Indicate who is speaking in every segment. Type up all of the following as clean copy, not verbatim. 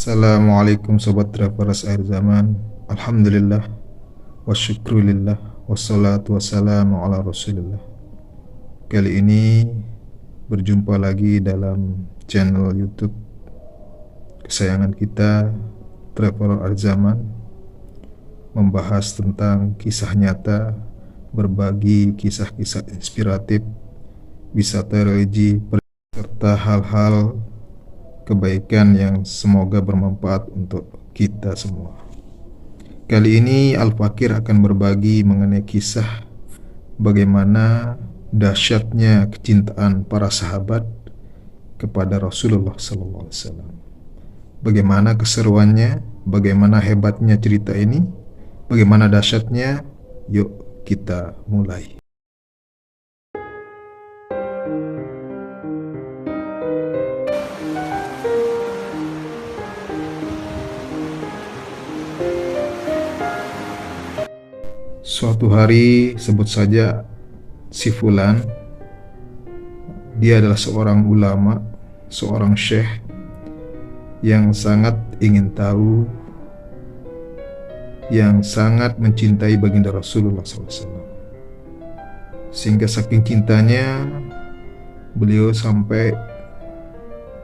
Speaker 1: Assalamualaikum Sobat Travelers akhir zaman. Alhamdulillah wa syukrulillah wassalatu wassalamu ala rasulillah. Kali ini berjumpa lagi dalam channel YouTube kesayangan kita, Traveler akhir zaman, membahas tentang kisah nyata, berbagi kisah-kisah inspiratif, wisata religi, serta hal-hal kebaikan yang semoga bermanfaat untuk kita semua. Kali ini Al-Fakir akan berbagi mengenai kisah bagaimana dahsyatnya kecintaan para sahabat kepada Rasulullah SAW. Bagaimana keseruannya, bagaimana hebatnya cerita ini, bagaimana dahsyatnya. Yuk kita mulai. Suatu hari, sebut saja si Fulan, dia adalah seorang ulama, seorang syekh yang sangat ingin tahu, yang sangat mencintai baginda Rasulullah SAW. Sehingga saking cintanya, beliau sampai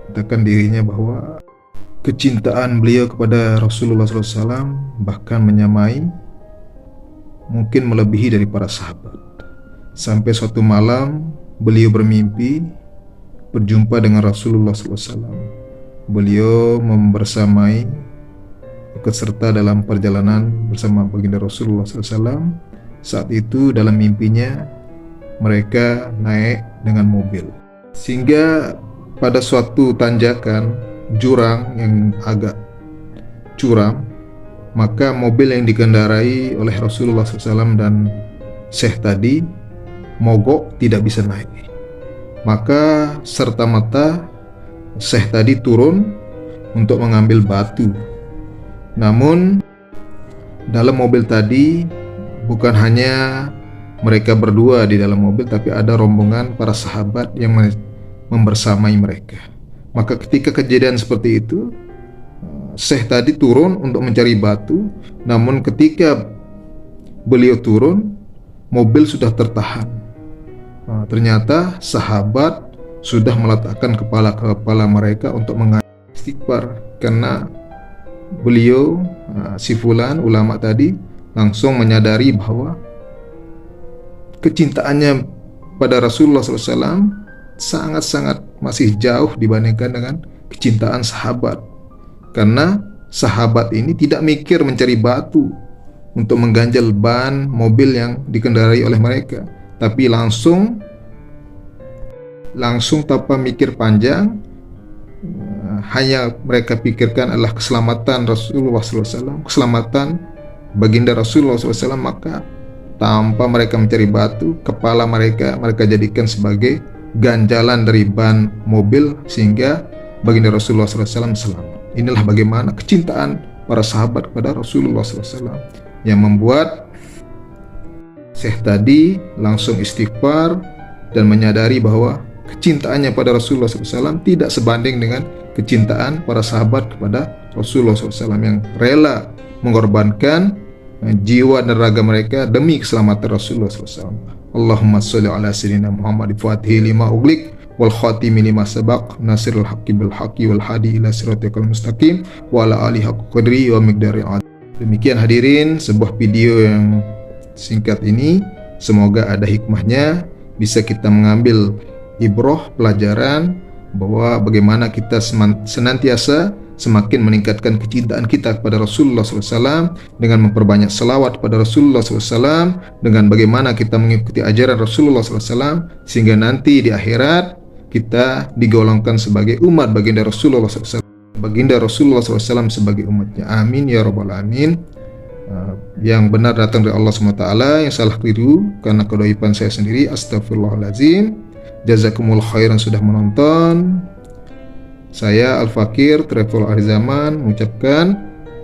Speaker 1: katakan dirinya bahwa kecintaan beliau kepada Rasulullah SAW bahkan menyamai, mungkin melebihi dari para sahabat. Sampai suatu malam beliau bermimpi berjumpa dengan Rasulullah SAW. Beliau membersamai, ikut serta dalam perjalanan bersama baginda Rasulullah SAW. Saat itu dalam mimpinya mereka naik dengan mobil, sehingga pada suatu tanjakan jurang yang agak curam, maka mobil yang dikendarai oleh Rasulullah SAW dan Syekh tadi mogok, tidak bisa naik. Maka serta-merta Syekh tadi turun untuk mengambil batu. Namun dalam mobil tadi bukan hanya mereka berdua di dalam mobil, tapi ada rombongan para sahabat yang membersamai mereka. Maka ketika kejadian seperti itu, Syekh tadi turun untuk mencari batu, namun ketika beliau turun, mobil sudah tertahan. Ternyata sahabat sudah meletakkan kepala mereka untuk mengistighfar, karena beliau, si Fulan, ulama tadi, langsung menyadari bahwa kecintaannya pada Rasulullah SAW sangat-sangat masih jauh dibandingkan dengan kecintaan sahabat. Karena sahabat ini tidak mikir mencari batu untuk mengganjal ban mobil yang dikendarai oleh mereka, tapi langsung tanpa mikir panjang, hanya mereka pikirkan adalah keselamatan Rasulullah SAW, keselamatan baginda Rasulullah SAW. Maka tanpa mereka mencari batu, kepala mereka jadikan sebagai ganjalan dari ban mobil, sehingga baginda Rasulullah SAW selamat. Inilah bagaimana kecintaan para sahabat kepada Rasulullah SAW yang membuat Syekh tadi langsung istighfar dan menyadari bahwa kecintaannya pada Rasulullah SAW tidak sebanding dengan kecintaan para sahabat kepada Rasulullah SAW yang rela mengorbankan jiwa dan raga mereka demi keselamatan Rasulullah SAW. Allahumma sholli ala sayyidina Muhammad fatihi lima ughliq wal khatimi lima sabaq nasirul haqqi bil haqqi wal hadi ila siratal mustaqim wa ala alihi haqqa qadri wa miqdari. Demikian hadirin, sebuah video yang singkat ini semoga ada hikmahnya, bisa kita mengambil ibrah, pelajaran bahwa bagaimana kita senantiasa semakin meningkatkan kecintaan kita kepada Rasulullah SAW dengan memperbanyak selawat kepada Rasulullah SAW, dengan bagaimana kita mengikuti ajaran Rasulullah SAW, sehingga nanti di akhirat kita digolongkan sebagai umat baginda Rasulullah SAW, baginda Rasulullah SAW sebagai umatnya. Amin ya rabbal alamin. Yang benar datang dari Allah SWT, yang salah keliru karena kedaipan saya sendiri. Astagfirullahaladzim. Jazakumul khairan sudah menonton. Saya Al-Fakir, Travel Akhir Zaman, mengucapkan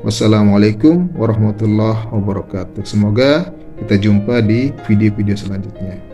Speaker 1: wassalamualaikum warahmatullahi wabarakatuh. Semoga kita jumpa di video-video selanjutnya.